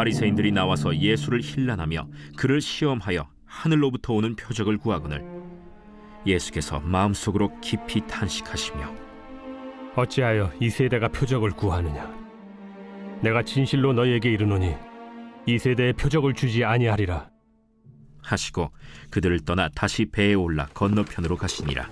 바리새인들이 나와서 예수를 힐난하며 그를 시험하여 하늘로부터 오는 표적을 구하거늘 예수께서 마음속으로 깊이 탄식하시며 어찌하여 이 세대가 표적을 구하느냐? 내가 진실로 너희에게 이르노니 이 세대에 표적을 주지 아니하리라 하시고 그들을 떠나 다시 배에 올라 건너편으로 가시니라.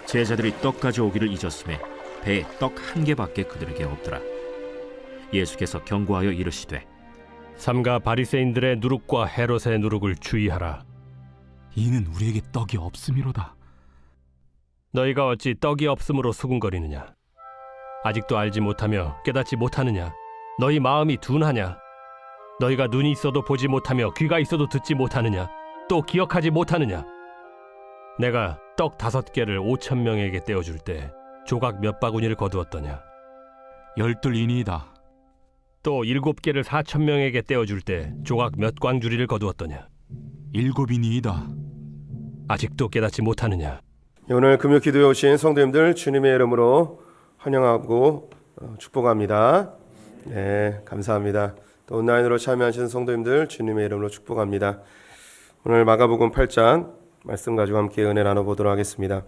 제자들이 떡 가져오기를 잊었음에 배에 떡 한 개밖에 그들에게 없더라. 예수께서 경고하여 이르시되 삼가 바리새인들의 누룩과 헤롯의 누룩을 주의하라. 이는 우리에게 떡이 없음이로다. 너희가 어찌 떡이 없음으로 수군거리느냐? 아직도 알지 못하며 깨닫지 못하느냐? 너희 마음이 둔하냐? 너희가 눈이 있어도 보지 못하며 귀가 있어도 듣지 못하느냐? 또 기억하지 못하느냐? 내가 떡 5개를 5,000명에게 떼어줄 때 조각 몇 바구니를 거두었더냐? 12이니이다. 또 7개를 4,000명에게 떼어줄 때 조각 몇 광주리를 거두었더냐? 7이니이다. 아직도 깨닫지 못하느냐? 오늘 금요 기도에 오신 성도님들 주님의 이름으로 환영하고 축복합니다. 네, 감사합니다. 또 온라인으로 참여하신 성도님들 주님의 이름으로 축복합니다. 오늘 마가복음 8장 말씀 가지고 함께 은혜 나눠보도록 하겠습니다.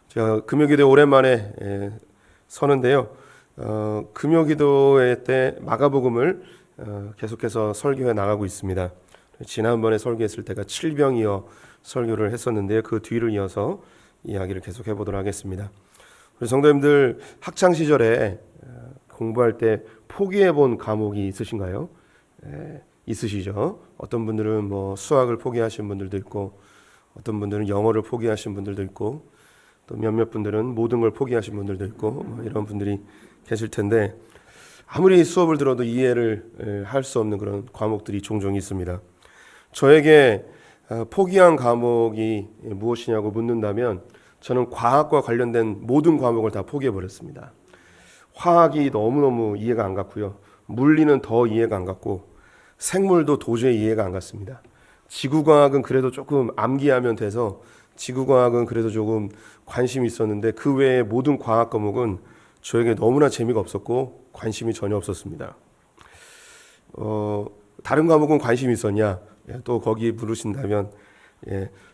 제가 금요 기도에 오랜만에 서는데요. 금요 기도회 때 마가복음을 계속해서 설교해 나가고 있습니다. 지난번에 설교했을 때가 칠병이어 설교를 했었는데요. 그 뒤를 이어서 이야기를 계속해 보도록 하겠습니다. 우리 성도님들 학창 시절에 공부할 때 포기해 본 과목이 있으신가요? 있으시죠? 어떤 분들은 뭐 수학을 포기하신 분들도 있고, 어떤 분들은 영어를 포기하신 분들도 있고, 또 몇몇 분들은 모든 걸 포기하신 분들도 있고, 뭐 이런 분들이 계실 텐데, 아무리 수업을 들어도 이해를 할 수 없는 그런 과목들이 종종 있습니다. 저에게 포기한 과목이 무엇이냐고 묻는다면 저는 과학과 관련된 모든 과목을 다 포기해버렸습니다. 화학이 너무너무 이해가 안 갔고요. 물리는 더 이해가 안 갔고 생물도 도저히 이해가 안 갔습니다. 지구과학은 그래도 조금 암기하면 돼서 지구과학은 그래도 조금 관심이 있었는데 그 외의 모든 과학 과목은 저에게 너무나 재미가 없었고 관심이 전혀 없었습니다. 다른 과목은 관심이 있었냐? 또 거기 물으신다면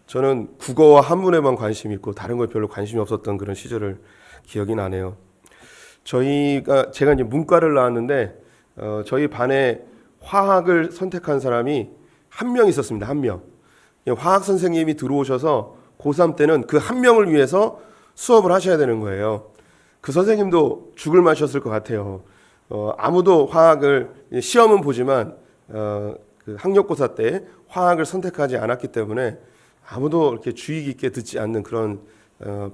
저는 국어와 한문에만 관심이 있고 다른 거에 별로 관심이 없었던 그런 시절을 기억이 나네요. 제가 이제 문과를 나왔는데 저희 반에 화학을 선택한 사람이 한 명 있었습니다. 한 명. 화학 선생님이 들어오셔서 고3 때는 그 한 명을 위해서 수업을 하셔야 되는 거예요. 그 선생님도 죽을 맛이었을 것 같아요. 아무도 화학을 시험은 보지만 그 학력고사 때 화학을 선택하지 않았기 때문에 아무도 이렇게 주의 깊게 듣지 않는 그런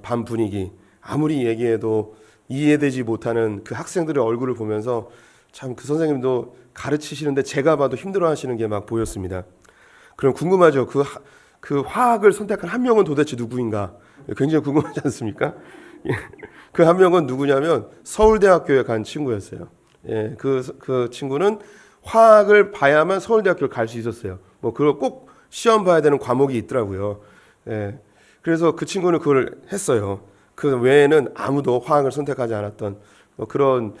반 분위기, 아무리 얘기해도 이해되지 못하는 그 학생들의 얼굴을 보면서 참 그 선생님도 가르치시는데 제가 봐도 힘들어하시는 게 막 보였습니다. 그럼 궁금하죠? 그 화학을 선택한 한 명은 도대체 누구인가? 굉장히 궁금하지 않습니까? 그 한 명은 누구냐면 서울대학교에 간 친구였어요. 그 친구는 화학을 봐야만 서울대학교를 갈 수 있었어요. 뭐 그걸 꼭 시험 봐야 되는 과목이 있더라고요. 그래서 그 친구는 그걸 했어요. 그 외에는 아무도 화학을 선택하지 않았던 뭐 그런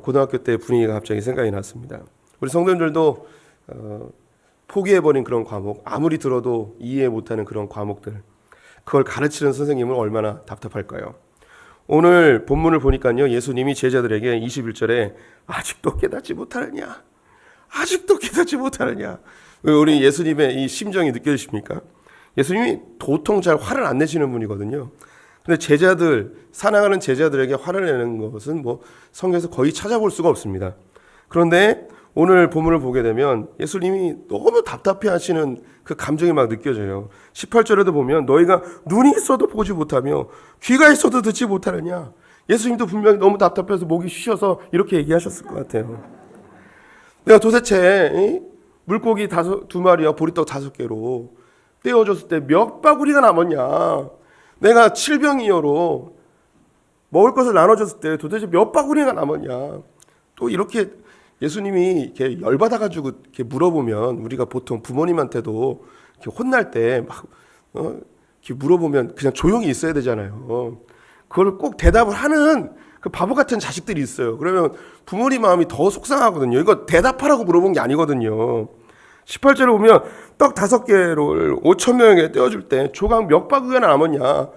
고등학교 때 분위기가 갑자기 생각이 났습니다. 우리 성도님들도 포기해버린 그런 과목, 아무리 들어도 이해 못하는 그런 과목들, 그걸 가르치는 선생님은 얼마나 답답할까요? 오늘 본문을 보니까요, 예수님이 제자들에게 21절에 아직도 깨닫지 못하느냐? 아직도 깨닫지 못하느냐? 우리 예수님의 이 심정이 느껴지십니까? 예수님이 도통 잘 화를 안 내시는 분이거든요. 근데 사랑하는 제자들에게 화를 내는 것은 뭐 성경에서 거의 찾아볼 수가 없습니다. 그런데 오늘 본문을 보게 되면 예수님이 너무 답답해 하시는 그 감정이 막 느껴져요. 18절에도 보면 너희가 눈이 있어도 보지 못하며 귀가 있어도 듣지 못하느냐. 예수님도 분명히 너무 답답해서 목이 쉬셔서 이렇게 얘기하셨을 것 같아요. 내가 도대체 물고기 2마리와 보리떡 5개로 떼어줬을 때 몇 바구리가 남았냐. 내가 칠병이어로 먹을 것을 나눠줬을 때 도대체 몇 바구리가 남았냐. 또 이렇게 예수님이 이렇게 열받아가지고 이렇게 물어보면 우리가 보통 부모님한테도 이렇게 혼날 때 막 이렇게 물어보면 그냥 조용히 있어야 되잖아요. 그걸 꼭 대답을 하는 그 바보 같은 자식들이 있어요. 그러면 부모님 마음이 더 속상하거든요. 이거 대답하라고 물어본 게 아니거든요. 18절에 보면 떡 5개를 5,000명에게 떼어줄 때 조각 몇 바구니가 남았냐.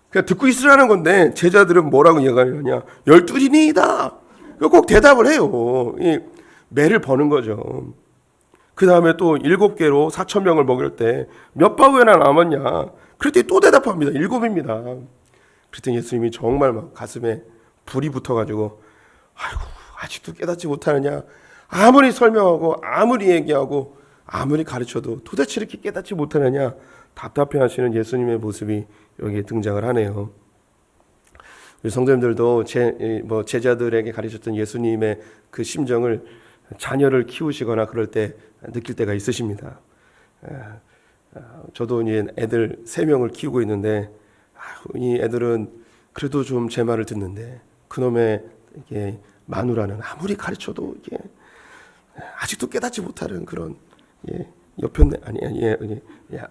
그냥 듣고 있으라는 건데 제자들은 뭐라고 이야기하느냐. 12이니이다. 이거 꼭 대답을 해요. 이 매를 버는 거죠. 그 다음에 또 7개로 4,000명을 먹일 때 몇 바구니나 남았냐. 그랬더니 또 대답합니다. 7입니다. 그랬더니 예수님이 정말 막 가슴에 불이 붙어가지고 아이고 아직도 깨닫지 못하느냐. 아무리 설명하고 아무리 얘기하고 아무리 가르쳐도 도대체 이렇게 깨닫지 못하느냐. 답답해하시는 예수님의 모습이 여기에 등장을 하네요. 우리 성도님들도 제자들에게 가르쳤던 예수님의 그 심정을 자녀를 키우시거나 그럴 때 느낄 때가 있으십니다. 저도 이제 애들 3명을 키우고 있는데 이 애들은 그래도 좀 제 말을 듣는데 그놈의 이게 마누라는 아무리 가르쳐도 이게 아직도 깨닫지 못하는 그런 여편네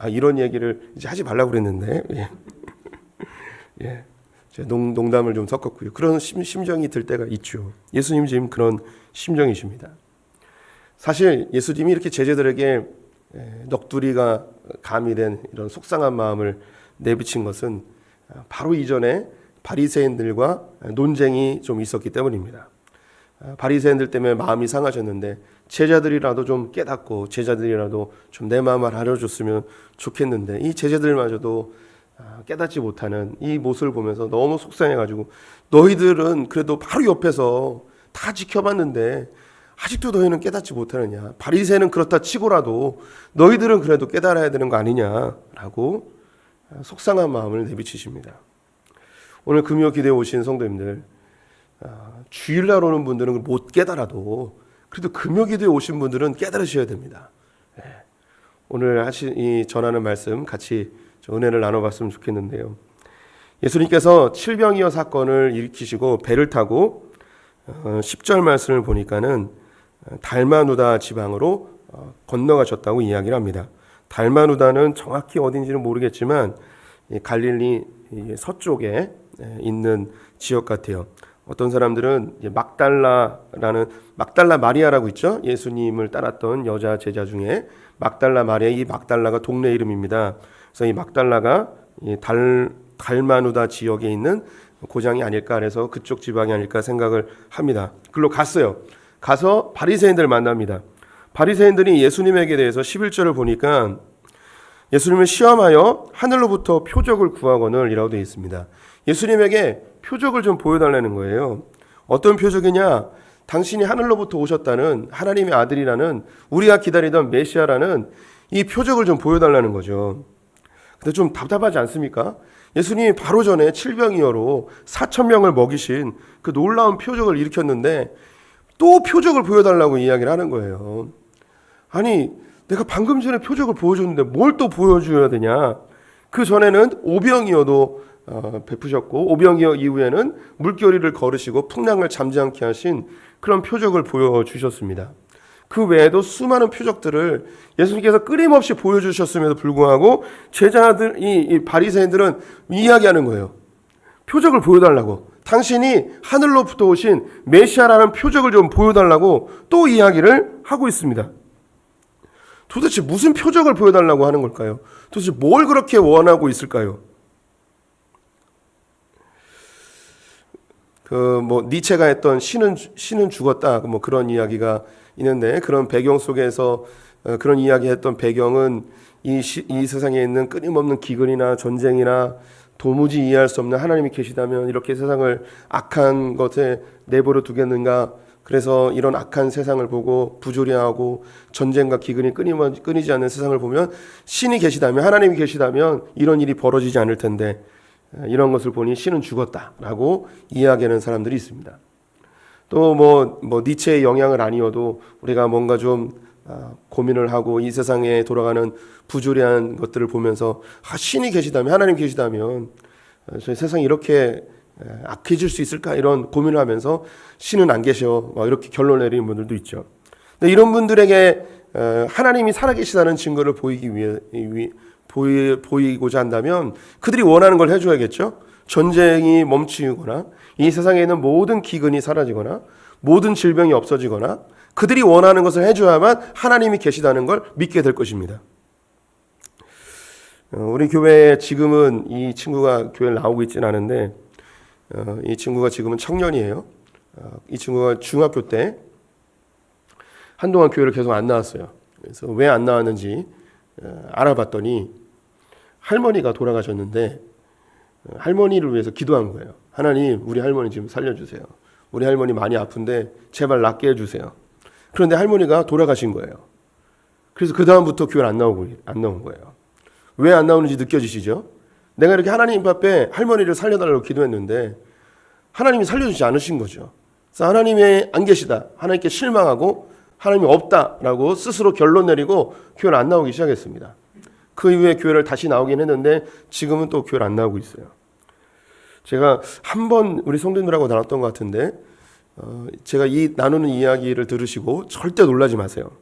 이런 얘기를 이제 하지 말라고 그랬는데 제가 농담을 좀 섞었고요. 그런 심정이 들 때가 있죠. 예수님 지금 그런 심정이십니다. 사실 예수님이 이렇게 제자들에게 넋두리가 가미된 이런 속상한 마음을 내비친 것은 바로 이전에 바리새인들과 논쟁이 좀 있었기 때문입니다. 바리새인들 때문에 마음이 상하셨는데 제자들이라도 좀 깨닫고 제자들이라도 좀 내 마음을 알아줬으면 좋겠는데 이 제자들마저도 깨닫지 못하는 이 모습을 보면서 너무 속상해가지고 너희들은 그래도 바로 옆에서 다 지켜봤는데 아직도 너희는 깨닫지 못하느냐. 바리새인은 그렇다 치고라도 너희들은 그래도 깨달아야 되는 거 아니냐라고 속상한 마음을 내비치십니다. 오늘 금요 기도에 오신 성도님들 주일날 오는 분들은 못 깨달아도 그래도 금요 기도에 오신 분들은 깨달으셔야 됩니다. 오늘 이 전하는 말씀 같이 은혜를 나눠봤으면 좋겠는데요. 예수님께서 칠병이어 사건을 일으키시고 배를 타고 10절 말씀을 보니까는 달마누다 지방으로 건너가셨다고 이야기를 합니다. 달마누다는 정확히 어딘지는 모르겠지만 갈릴리 서쪽에 있는 지역 같아요. 어떤 사람들은 막달라 마리아라고 있죠. 예수님을 따랐던 여자 제자 중에 막달라 마리아, 이 막달라가 동네 이름입니다. 그래서 이 막달라가 달마누다 지역에 있는 고장이 아닐까, 그래서 그쪽 지방이 아닐까 생각을 합니다. 글로 갔어요. 가서 바리새인들을 만납니다. 바리새인들이 예수님에게 대해서 11절을 보니까 예수님을 시험하여 하늘로부터 표적을 구하거늘 이라고 되어 있습니다. 예수님에게 표적을 좀 보여달라는 거예요. 어떤 표적이냐? 당신이 하늘로부터 오셨다는 하나님의 아들이라는 우리가 기다리던 메시아라는 이 표적을 좀 보여달라는 거죠. 근데 좀 답답하지 않습니까? 예수님이 바로 전에 칠병이어로 4,000명을 먹이신 그 놀라운 표적을 일으켰는데 또 표적을 보여달라고 이야기를 하는 거예요. 아니, 내가 방금 전에 표적을 보여줬는데 뭘 또 보여줘야 되냐? 그 전에는 오병이어도 베푸셨고 오병이어 이후에는 물결이를 걸으시고 풍랑을 잠지 않게 하신 그런 표적을 보여주셨습니다. 그 외에도 수많은 표적들을 예수님께서 끊임없이 보여주셨음에도 불구하고 제자들, 이 바리새인들은 이야기하는 거예요. 표적을 보여달라고. 당신이 하늘로부터 오신 메시아라는 표적을 좀 보여달라고 또 이야기를 하고 있습니다. 도대체 무슨 표적을 보여달라고 하는 걸까요? 도대체 뭘 그렇게 원하고 있을까요? 니체가 했던 신은 죽었다, 그런 이야기가 있는데, 그런 배경 속에서 그런 이야기했던 배경은 이 세상에 있는 끊임없는 기근이나 전쟁이나 도무지 이해할 수 없는 하나님이 계시다면 이렇게 세상을 악한 것에 내버려 두겠는가? 그래서 이런 악한 세상을 보고 부조리하고 전쟁과 기근이 끊이지 않는 세상을 보면 신이 계시다면, 하나님이 계시다면 이런 일이 벌어지지 않을 텐데 이런 것을 보니 신은 죽었다라고 이야기하는 사람들이 있습니다. 또 니체의 영향을 아니어도 우리가 뭔가 좀 고민을 하고 이 세상에 돌아가는 부조리한 것들을 보면서 신이 계시다면, 하나님 계시다면 저희 세상이 이렇게 악해질 수 있을까, 이런 고민을 하면서 신은 안 계셔, 이렇게 결론 내리는 분들도 있죠. 근데 이런 분들에게 하나님이 살아계시다는 증거를 보이고자 한다면 그들이 원하는 걸 해줘야겠죠. 전쟁이 멈추거나 이 세상에 있는 모든 기근이 사라지거나 모든 질병이 없어지거나 그들이 원하는 것을 해줘야만 하나님이 계시다는 걸 믿게 될 것입니다. 우리 교회에 지금은 이 친구가 교회를 나오고 있지는 않은데 이 친구가 지금은 청년이에요. 이 친구가 중학교 때 한동안 교회를 계속 안 나왔어요. 그래서 왜 안 나왔는지 알아봤더니 할머니가 돌아가셨는데 할머니를 위해서 기도한 거예요. 하나님, 우리 할머니 지금 살려주세요. 우리 할머니 많이 아픈데 제발 낫게 해주세요. 그런데 할머니가 돌아가신 거예요. 그래서 그 다음부터 교회를 안 나온 거예요. 왜 안 나오는지 느껴지시죠? 내가 이렇게 하나님 앞에 할머니를 살려달라고 기도했는데 하나님이 살려주지 않으신 거죠. 그래서 하나님이 안 계시다, 하나님께 실망하고 하나님이 없다라고 스스로 결론 내리고 교회를 안 나오기 시작했습니다. 그 이후에 교회를 다시 나오긴 했는데 지금은 또 교회를 안 나오고 있어요. 제가 한 번 우리 성도님들하고 나눴던 것 같은데 제가 이 나누는 이야기를 들으시고 절대 놀라지 마세요.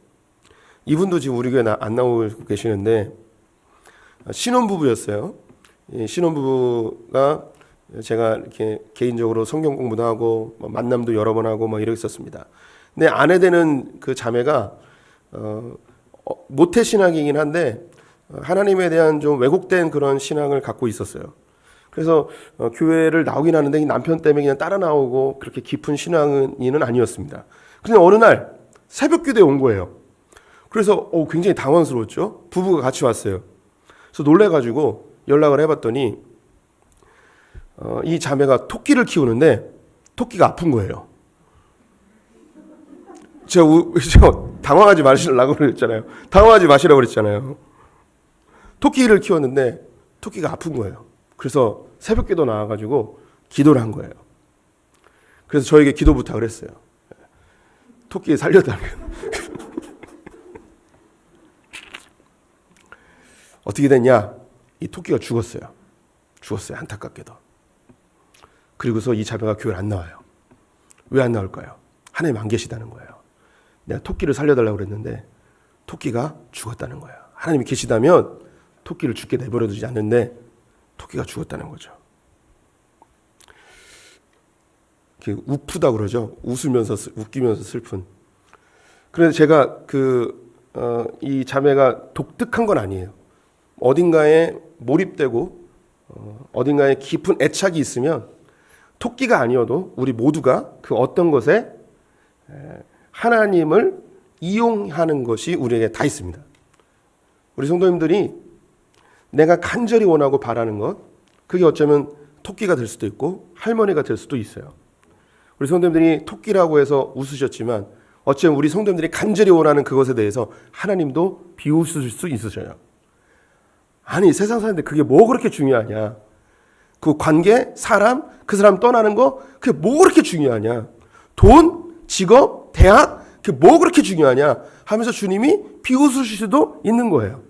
이분도 지금 우리 교회 안 나오고 계시는데 신혼부부였어요. 신혼부부가 제가 이렇게 개인적으로 성경 공부도 하고 만남도 여러 번 하고 막 이러고 있었습니다. 근데 아내 되는 그 자매가 모태 신앙이긴 한데 하나님에 대한 좀 왜곡된 그런 신앙을 갖고 있었어요. 그래서 교회를 나오긴 하는데 남편 때문에 그냥 따라 나오고 그렇게 깊은 신앙인은 아니었습니다. 그런데 어느 날 새벽 기도에 온 거예요. 그래서 굉장히 당황스러웠죠. 부부가 같이 왔어요. 그래서 놀래가지고 연락을 해봤더니 이 자매가 토끼를 키우는데 토끼가 아픈 거예요. 제가 당황하지 마시라고 그랬잖아요. 당황하지 마시라고 그랬잖아요. 토끼를 키웠는데 토끼가 아픈 거예요. 그래서 새벽기도 나와가지고 기도를 한 거예요. 그래서 저에게 기도 부탁을 했어요. 토끼 살려달라고. 어떻게 됐냐? 이 토끼가 죽었어요. 안타깝게도. 그리고서 이 자매가 교회를 안 나와요. 왜 안 나올까요? 하나님 안 계시다는 거예요. 내가 토끼를 살려달라고 그랬는데 토끼가 죽었다는 거예요. 하나님이 계시다면 토끼를 죽게 내버려 두지 않는데 토끼가 죽었다는 거죠. 우프다 그러죠. 웃기면서 슬픈. 그래서 제가 이 자매가 독특한 건 아니에요. 어딘가에 몰입되고 어딘가에 깊은 애착이 있으면 토끼가 아니어도 우리 모두가 그 어떤 것에 하나님을 이용하는 것이 우리에게 다 있습니다. 우리 성도님들이 내가 간절히 원하고 바라는 것, 그게 어쩌면 토끼가 될 수도 있고 할머니가 될 수도 있어요. 우리 성도님들이 토끼라고 해서 웃으셨지만 어쩌면 우리 성도님들이 간절히 원하는 그것에 대해서 하나님도 비웃으실 수 있으셔요. 아니, 세상 사는데 그게 뭐 그렇게 중요하냐? 그 관계, 사람, 그 사람 떠나는 거, 그게 뭐 그렇게 중요하냐? 돈, 직업, 대학, 그게 뭐 그렇게 중요하냐? 하면서 주님이 비웃으실 수도 있는 거예요.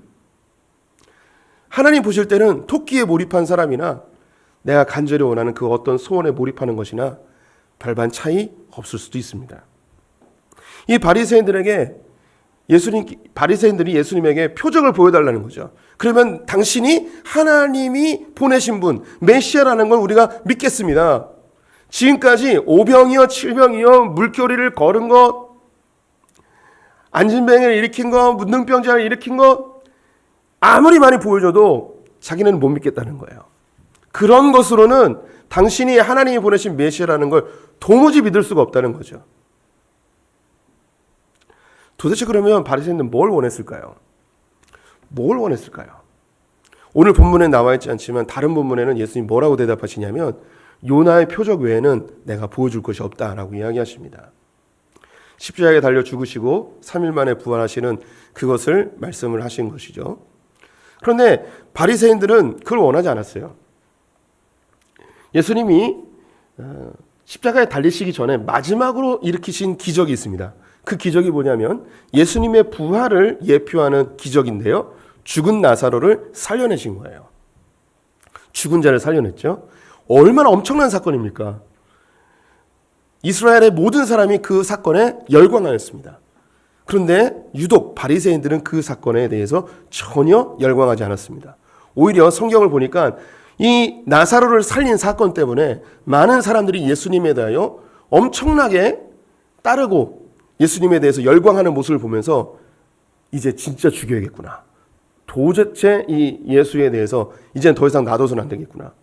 하나님 보실 때는 토끼에 몰입한 사람이나 내가 간절히 원하는 그 어떤 소원에 몰입하는 것이나 별반 차이 없을 수도 있습니다. 이 바리새인들이 예수님에게 표적을 보여달라는 거죠. 그러면 당신이 하나님이 보내신 분, 메시아라는 걸 우리가 믿겠습니다. 지금까지 오병이어 칠병이어 물결이를 걸은 것, 안진뱅이를 일으킨 것, 문둥병자를 일으킨 것, 아무리 많이 보여줘도 자기는 못 믿겠다는 거예요. 그런 것으로는 당신이 하나님이 보내신 메시아라는 걸 도무지 믿을 수가 없다는 거죠. 도대체 그러면 바리새인들은 뭘 원했을까요? 오늘 본문에 나와 있지 않지만 다른 본문에는 예수님 뭐라고 대답하시냐면 요나의 표적 외에는 내가 보여줄 것이 없다라고 이야기하십니다. 십자가에 달려 죽으시고 3일 만에 부활하시는 그것을 말씀을 하신 것이죠. 그런데 바리새인들은 그걸 원하지 않았어요. 예수님이 십자가에 달리시기 전에 마지막으로 일으키신 기적이 있습니다. 그 기적이 뭐냐면 예수님의 부활을 예표하는 기적인데요. 죽은 나사로를 살려내신 거예요. 죽은 자를 살려냈죠. 얼마나 엄청난 사건입니까? 이스라엘의 모든 사람이 그 사건에 열광하였습니다. 그런데 유독 바리새인들은 그 사건에 대해서 전혀 열광하지 않았습니다. 오히려 성경을 보니까 이 나사로를 살린 사건 때문에 많은 사람들이 예수님에 대하여 엄청나게 따르고 예수님에 대해서 열광하는 모습을 보면서 이제 진짜 죽여야겠구나. 도대체 이 예수에 대해서 이제는 더 이상 놔둬서는 안 되겠구나.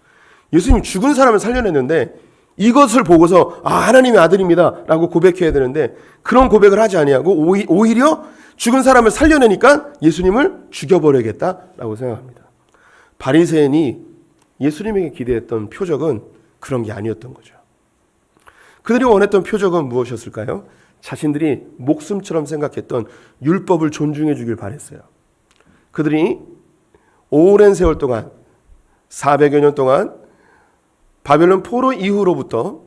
예수님 죽은 사람을 살려냈는데 이것을 보고서 하나님의 아들입니다 라고 고백해야 되는데 그런 고백을 하지 아니하고 오히려 죽은 사람을 살려내니까 예수님을 죽여버려야겠다라고 생각합니다. 바리새인이 예수님에게 기대했던 표적은 그런 게 아니었던 거죠. 그들이 원했던 표적은 무엇이었을까요? 자신들이 목숨처럼 생각했던 율법을 존중해 주길 바랬어요. 그들이 오랜 세월 동안 400여 년 동안 바벨론 포로 이후로부터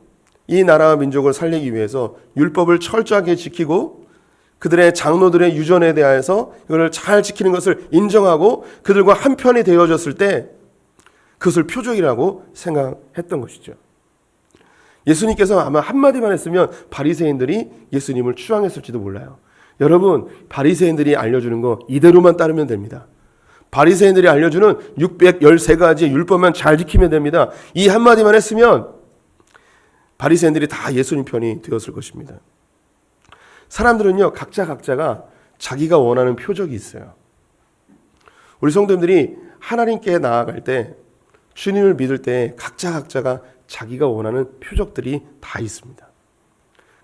이 나라와 민족을 살리기 위해서 율법을 철저하게 지키고 그들의 장로들의 유전에 대해서 이걸 잘 지키는 것을 인정하고 그들과 한편이 되어졌을 때 그것을 표적이라고 생각했던 것이죠. 예수님께서 아마 한마디만 했으면 바리새인들이 예수님을 추앙했을지도 몰라요. 여러분, 바리새인들이 알려주는 거 이대로만 따르면 됩니다. 바리새인들이 알려주는 613가지의 율법만 잘 지키면 됩니다. 이 한마디만 했으면 바리새인들이 다 예수님 편이 되었을 것입니다. 사람들은요, 각자가 자기가 원하는 표적이 있어요. 우리 성도님들이 하나님께 나아갈 때, 주님을 믿을 때 각자가 자기가 원하는 표적들이 다 있습니다.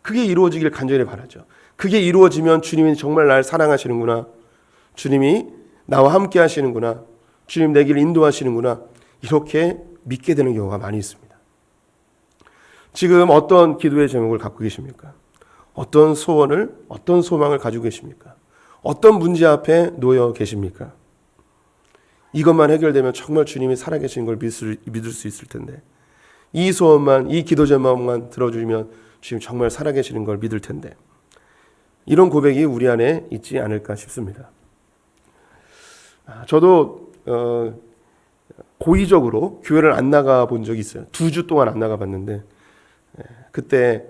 그게 이루어지길 간절히 바라죠. 그게 이루어지면 주님이 정말 날 사랑하시는구나. 주님이 나와 함께 하시는구나. 주님 내 길을 인도하시는구나. 이렇게 믿게 되는 경우가 많이 있습니다. 지금 어떤 기도의 제목을 갖고 계십니까? 어떤 소원을, 어떤 소망을 가지고 계십니까? 어떤 문제 앞에 놓여 계십니까? 이것만 해결되면 정말 주님이 살아계신 걸 믿을 수 있을 텐데 이 소원만, 이 기도 제목만 들어주면 주님 정말 살아계시는 걸 믿을 텐데 이런 고백이 우리 안에 있지 않을까 싶습니다. 저도 고의적으로 교회를 안 나가 본 적이 있어요. 2주 동안 안 나가 봤는데 그때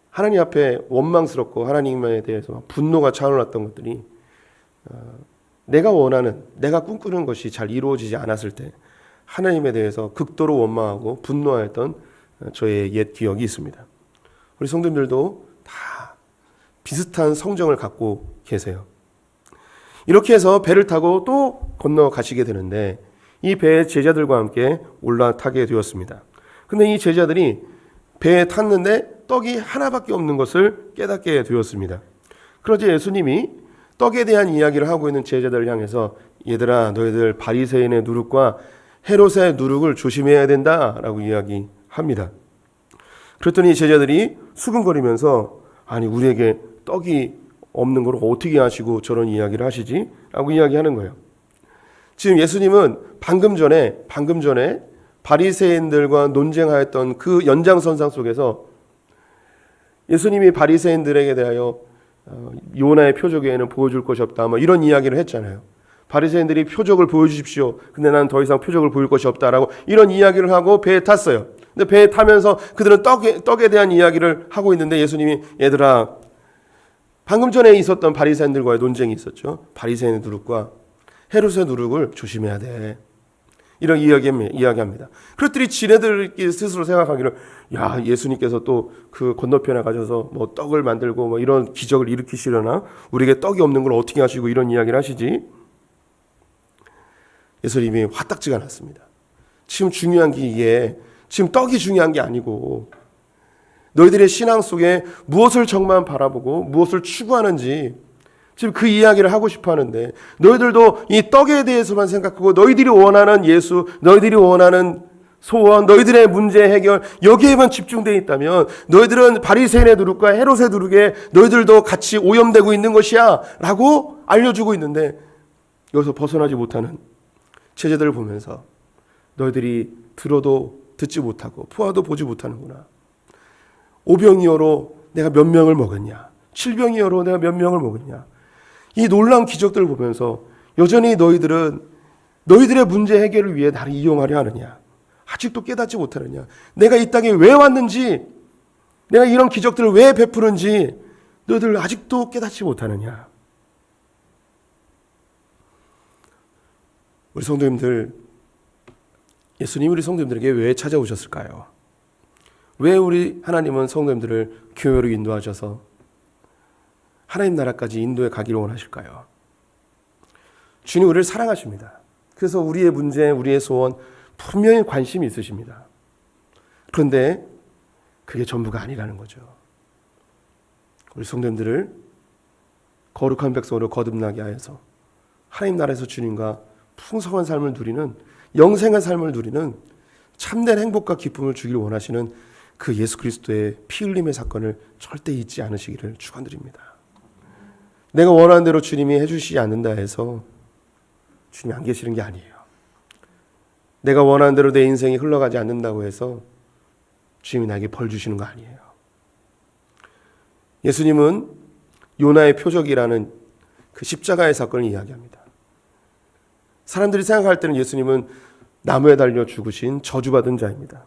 하나님 앞에 원망스럽고 하나님에 대해서 분노가 차올랐던 것들이 내가 원하는, 내가 꿈꾸는 것이 잘 이루어지지 않았을 때 하나님에 대해서 극도로 원망하고 분노하였던 저의 옛 기억이 있습니다. 우리 성도님들도 다 비슷한 성정을 갖고 계세요. 이렇게 해서 배를 타고 또 건너가시게 되는데 이 배에 제자들과 함께 올라타게 되었습니다. 근데 이 제자들이 배에 탔는데 떡이 하나밖에 없는 것을 깨닫게 되었습니다. 그러자 예수님이 떡에 대한 이야기를 하고 있는 제자들을 향해서 얘들아 너희들 바리새인의 누룩과 헤롯의 누룩을 조심해야 된다라고 이야기합니다. 그랬더니 제자들이 수근거리면서 아니 우리에게 떡이 없는 걸 어떻게 아시고 저런 이야기를 하시지? 라고 이야기하는 거예요. 지금 예수님은 방금 전에 바리새인들과 논쟁하였던 그 연장선상 속에서 예수님이 바리새인들에게 대하여 요나의 표적 외에는 보여줄 것이 없다 뭐 이런 이야기를 했잖아요. 바리새인들이 표적을 보여주십시오. 근데 난 더 이상 표적을 보일 것이 없다라고 이런 이야기를 하고 배에 탔어요. 근데 배에 타면서 그들은 떡에 대한 이야기를 하고 있는데 예수님이 얘들아 방금 전에 있었던 바리새인들과의 논쟁이 있었죠. 바리새인의 누룩과 헤롯의 누룩을 조심해야 돼. 이런 이야기합니다. 그것들이 지네들끼리 스스로 생각하기를 야 예수님께서 또 그 건너편에 가셔서 뭐 떡을 만들고 뭐 이런 기적을 일으키시려나 우리에게 떡이 없는 걸 어떻게 하시고 이런 이야기를 하시지? 예수님이 화딱지가 났습니다. 지금 중요한 게 이게 지금 떡이 중요한 게 아니고 너희들의 신앙 속에 무엇을 정말 바라보고 무엇을 추구하는지 지금 그 이야기를 하고 싶어 하는데 너희들도 이 떡에 대해서만 생각하고 너희들이 원하는 예수, 너희들이 원하는 소원, 너희들의 문제 해결 여기에만 집중되어 있다면 너희들은 바리새인의 누룩과 헤롯의 누룩에 너희들도 같이 오염되고 있는 것이야 라고 알려주고 있는데 여기서 벗어나지 못하는 제자들을 보면서 너희들이 들어도 듣지 못하고 보아도 보지 못하는구나. 5병이어로 내가 몇 명을 먹었냐. 7병이어로 내가 몇 명을 먹었냐. 이 놀라운 기적들을 보면서 여전히 너희들은 너희들의 문제 해결을 위해 나를 이용하려 하느냐. 아직도 깨닫지 못하느냐. 내가 이 땅에 왜 왔는지 내가 이런 기적들을 왜 베푸는지 너희들 아직도 깨닫지 못하느냐? 우리 성도님들, 예수님이 우리 성도님들에게 왜 찾아오셨을까요? 왜 우리 하나님은 성도님들을 교회로 인도하셔서 하나님 나라까지 인도해 가기를 원하실까요? 주님 우리를 사랑하십니다. 그래서 우리의 문제, 우리의 소원 분명히 관심이 있으십니다. 그런데 그게 전부가 아니라는 거죠. 우리 성도님들을 거룩한 백성으로 거듭나게 하여서 하나님 나라에서 주님과 풍성한 삶을 누리는, 영생한 삶을 누리는 참된 행복과 기쁨을 주길 원하시는 그 예수 그리스도의 피 흘림의 사건을 절대 잊지 않으시기를 축원드립니다. 내가 원하는 대로 주님이 해주시지 않는다 해서 주님이 안 계시는 게 아니에요. 내가 원하는 대로 내 인생이 흘러가지 않는다고 해서 주님이 나에게 벌 주시는 거 아니에요. 예수님은 요나의 표적이라는 그 십자가의 사건을 이야기합니다. 사람들이 생각할 때는 예수님은 나무에 달려 죽으신 저주받은 자입니다.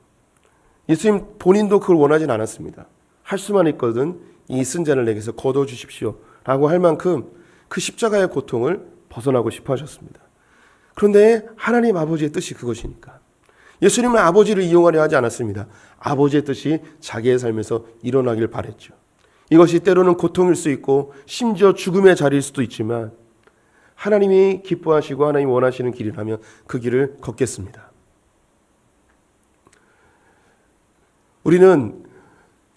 예수님 본인도 그걸 원하진 않았습니다. 할 수만 있거든 이 쓴 자를 내게서 거둬주십시오 라고 할 만큼 그 십자가의 고통을 벗어나고 싶어 하셨습니다. 그런데 하나님 아버지의 뜻이 그것이니까 예수님은 아버지를 이용하려 하지 않았습니다. 아버지의 뜻이 자기의 삶에서 일어나길 바랬죠. 이것이 때로는 고통일 수 있고 심지어 죽음의 자리일 수도 있지만 하나님이 기뻐하시고 하나님이 원하시는 길이라면 그 길을 걷겠습니다. 우리는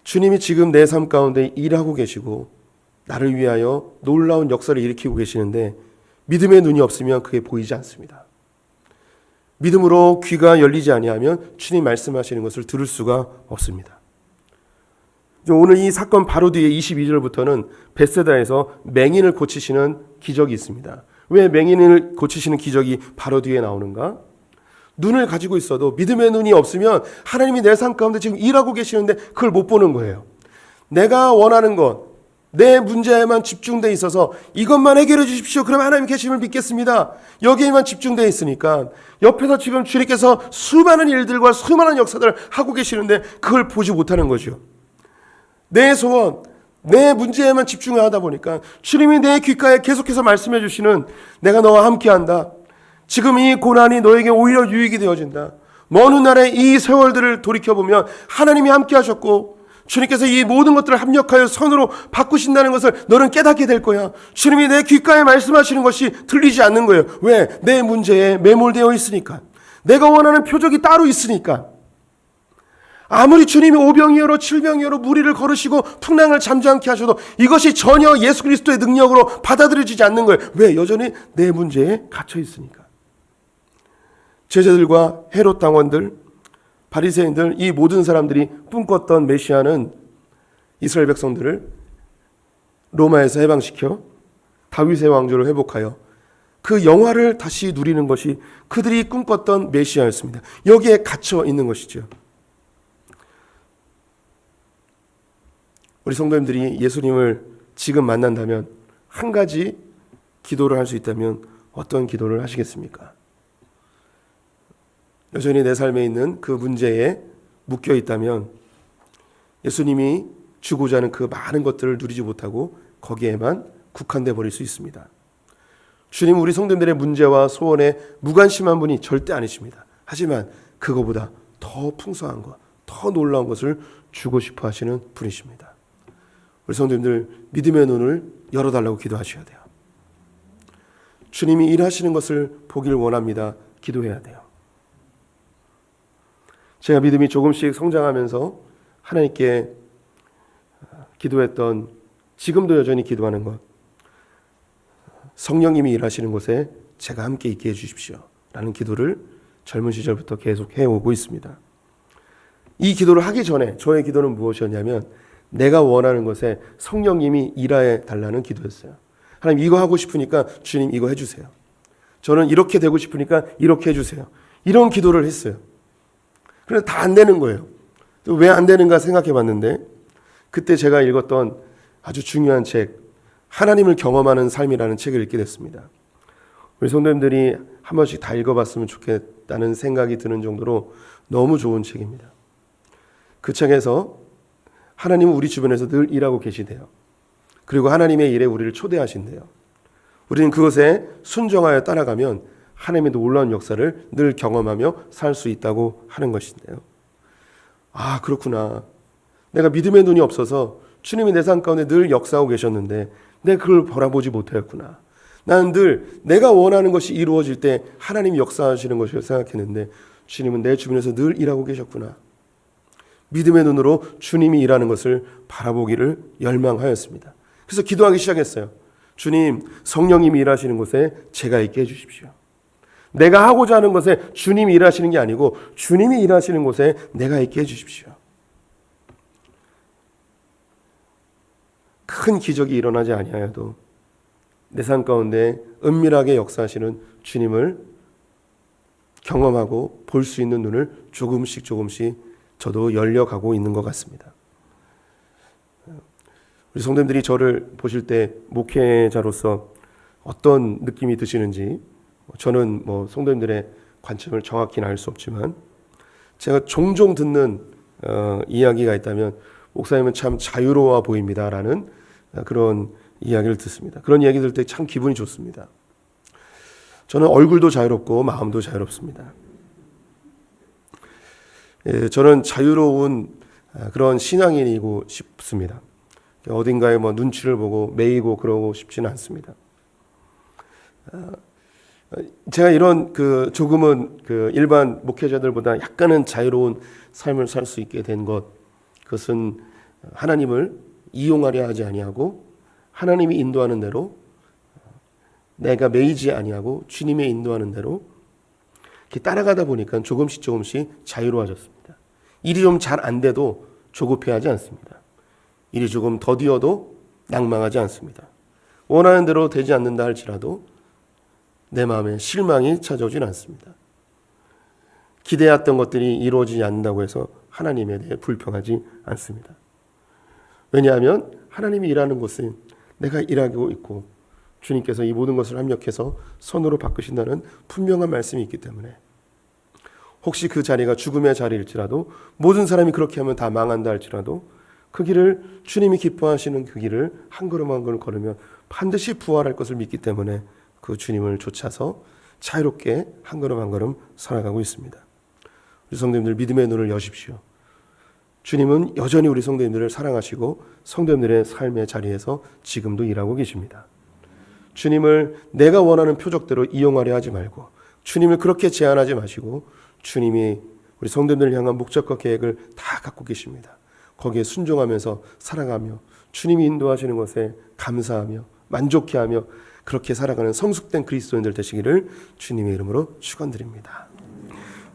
주님이 지금 내 삶 가운데 일하고 계시고 나를 위하여 놀라운 역사를 일으키고 계시는데 믿음의 눈이 없으면 그게 보이지 않습니다. 믿음으로 귀가 열리지 아니하면 주님 말씀하시는 것을 들을 수가 없습니다. 오늘 이 사건 바로 뒤에 22절부터는 벳세다에서 맹인을 고치시는 기적이 있습니다. 왜 맹인을 고치시는 기적이 바로 뒤에 나오는가? 눈을 가지고 있어도 믿음의 눈이 없으면 하나님이 내 삶 가운데 지금 일하고 계시는데 그걸 못 보는 거예요. 내가 원하는 것, 내 문제에만 집중되어 있어서 이것만 해결해 주십시오. 그러면 하나님 계심을 믿겠습니다. 여기에만 집중되어 있으니까 옆에서 지금 주님께서 수많은 일들과 수많은 역사들을 하고 계시는데 그걸 보지 못하는 거죠. 내 소원, 내 문제에만 집중을 하다 보니까 주님이 내 귓가에 계속해서 말씀해 주시는 내가 너와 함께한다. 지금 이 고난이 너에게 오히려 유익이 되어진다. 먼 훗날의 이 세월들을 돌이켜보면 하나님이 함께 하셨고 주님께서 이 모든 것들을 합력하여 선으로 바꾸신다는 것을 너는 깨닫게 될 거야. 주님이 내 귓가에 말씀하시는 것이 들리지 않는 거예요. 왜? 내 문제에 매몰되어 있으니까. 내가 원하는 표적이 따로 있으니까. 아무리 주님이 오병이어로 칠병이어로 무리를 걸으시고 풍랑을 잠잠케 하셔도 이것이 전혀 예수 그리스도의 능력으로 받아들여지지 않는 거예요. 왜? 여전히 내 문제에 갇혀 있으니까. 제자들과 헤롯 당원들, 바리새인들, 이 모든 사람들이 꿈꿨던 메시아는 이스라엘 백성들을 로마에서 해방시켜 다윗의 왕조를 회복하여 그 영화를 다시 누리는 것이 그들이 꿈꿨던 메시아였습니다. 여기에 갇혀 있는 것이죠. 우리 성도님들이 예수님을 지금 만난다면 한 가지 기도를 할 수 있다면 어떤 기도를 하시겠습니까? 여전히 내 삶에 있는 그 문제에 묶여 있다면 예수님이 주고자 하는 그 많은 것들을 누리지 못하고 거기에만 국한돼 버릴 수 있습니다. 주님은 우리 성도님들의 문제와 소원에 무관심한 분이 절대 아니십니다. 하지만 그거보다 더 풍성한 것, 더 놀라운 것을 주고 싶어 하시는 분이십니다. 우리 성도님들 믿음의 눈을 열어달라고 기도하셔야 돼요. 주님이 일하시는 것을 보기를 원합니다. 기도해야 돼요. 제가 믿음이 조금씩 성장하면서 하나님께 기도했던, 지금도 여전히 기도하는 것, 성령님이 일하시는 곳에 제가 함께 있게 해주십시오 라는 기도를 젊은 시절부터 계속 해오고 있습니다. 이 기도를 하기 전에 저의 기도는 무엇이었냐면 내가 원하는 것에 성령님이 일하여 달라는 기도였어요. 하나님 이거 하고 싶으니까 주님 이거 해주세요. 저는 이렇게 되고 싶으니까 이렇게 해주세요. 이런 기도를 했어요. 그런데 다 안 되는 거예요. 왜 안 되는가 생각해 봤는데 그때 제가 읽었던 아주 중요한 책, 하나님을 경험하는 삶이라는 책을 읽게 됐습니다. 우리 성도님들이 한 번씩 다 읽어봤으면 좋겠다는 생각이 드는 정도로 너무 좋은 책입니다. 그 책에서 하나님은 우리 주변에서 늘 일하고 계시대요. 그리고 하나님의 일에 우리를 초대하신대요. 우리는 그것에 순종하여 따라가면 하나님의 놀라운 역사를 늘 경험하며 살 수 있다고 하는 것인데요. 아, 그렇구나. 내가 믿음의 눈이 없어서 주님이 내 삶 가운데 늘 역사하고 계셨는데 내가 그걸 바라보지 못하였구나. 나는 늘 내가 원하는 것이 이루어질 때 하나님이 역사하시는 것을 생각했는데 주님은 내 주변에서 늘 일하고 계셨구나. 믿음의 눈으로 주님이 일하는 것을 바라보기를 열망하였습니다. 그래서 기도하기 시작했어요. 주님, 성령님이 일하시는 곳에 제가 있게 해주십시오. 내가 하고자 하는 것에 주님이 일하시는 게 아니고 주님이 일하시는 곳에 내가 있게 해주십시오. 큰 기적이 일어나지 아니하여도 내 삶 가운데 은밀하게 역사하시는 주님을 경험하고 볼 수 있는 눈을 조금씩 저도 열려가고 있는 것 같습니다. 우리 성도님들이 저를 보실 때 목회자로서 어떤 느낌이 드시는지 저는 성도님들의 관점을 정확히는 알 수 없지만 제가 종종 듣는 이야기가 있다면 목사님은 참 자유로워 보입니다라는 그런 이야기를 듣습니다. 그런 이야기 들을 때 참 기분이 좋습니다. 저는 얼굴도 자유롭고 마음도 자유롭습니다. 저는 자유로운 그런 신앙인이고 싶습니다. 어딘가에 눈치를 보고 매이고 그러고 싶지는 않습니다. 제가 이런 조금은 일반 목회자들보다 약간은 자유로운 삶을 살 수 있게 된 것, 그것은 하나님을 이용하려 하지 아니하고 하나님이 인도하는 대로 내가 매이지 아니하고 주님의 인도하는 대로 이렇게 따라가다 보니까 조금씩 자유로워졌습니다. 일이 좀 잘 안 돼도 조급해하지 않습니다. 일이 조금 더디어도 낭망하지 않습니다. 원하는 대로 되지 않는다 할지라도 내 마음에 실망이 찾아오진 않습니다. 기대했던 것들이 이루어지지 않는다고 해서 하나님에 대해 불평하지 않습니다. 왜냐하면 하나님이 일하는 곳은 내가 일하고 있고 주님께서 이 모든 것을 합력해서 선으로 바꾸신다는 분명한 말씀이 있기 때문에 혹시 그 자리가 죽음의 자리일지라도 모든 사람이 그렇게 하면 다 망한다 할지라도 그 길을 주님이 기뻐하시는 그 길을 한 걸음 한 걸음 걸으면 반드시 부활할 것을 믿기 때문에 그 주님을 쫓아서 자유롭게 한 걸음 한 걸음 살아가고 있습니다. 우리 성도님들 믿음의 눈을 여십시오. 주님은 여전히 우리 성도님들을 사랑하시고 성도님들의 삶의 자리에서 지금도 일하고 계십니다. 주님을 내가 원하는 표적대로 이용하려 하지 말고 주님을 그렇게 제한하지 마시고 주님이 우리 성도님들을 향한 목적과 계획을 다 갖고 계십니다. 거기에 순종하면서 살아가며 주님이 인도하시는 것에 감사하며 만족해하며 그렇게 살아가는 성숙된 그리스도인들 되시기를 주님의 이름으로 축원드립니다.